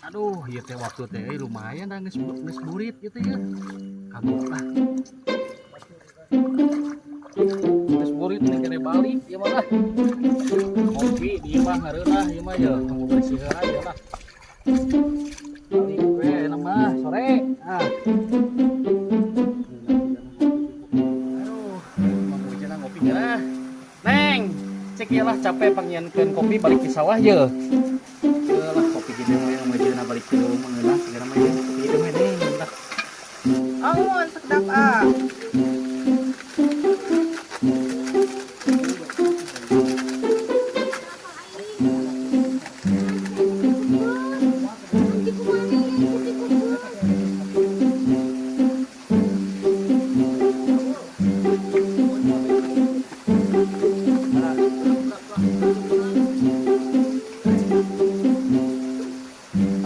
Aduh, ieu teh waktu teh lumayan dah geus burit gitu ya. Kagok lah. Geus burit nih kene balik ieu mah lah. Kopi di mah hareulah ieu mah ya, kamu bersih aja lah. Balik we nama sore. Ah. Aduh, mau cenah ngopi geus. Neng, cek ieu lah capek pangieunkeun kopi balik ke sawah ye. Lah kopi gini mah mah balik ke rumah lah segala mah ye. Kitu mah deh lah. Amun sedap ah.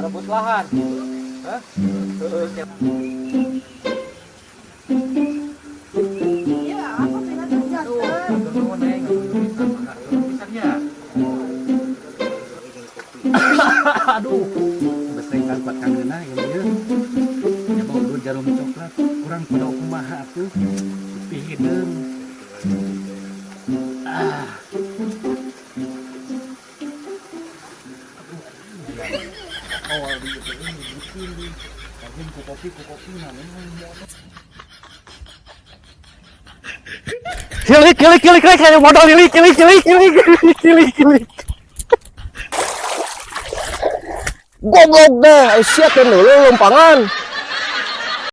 Rebut lahan. Hah? Iya, apa pengen kerja? Aduh, beseng kan buat kangeuna ya ya. Ya mau dulu jarum coklat, kurang pada kumaha atuh. Pihideung. Ah. Awal di itu ini bikin di. Lagi ku kopi namanya. Kilik kayak modal kilik. Goblok dah, siapin dulu lumpangan.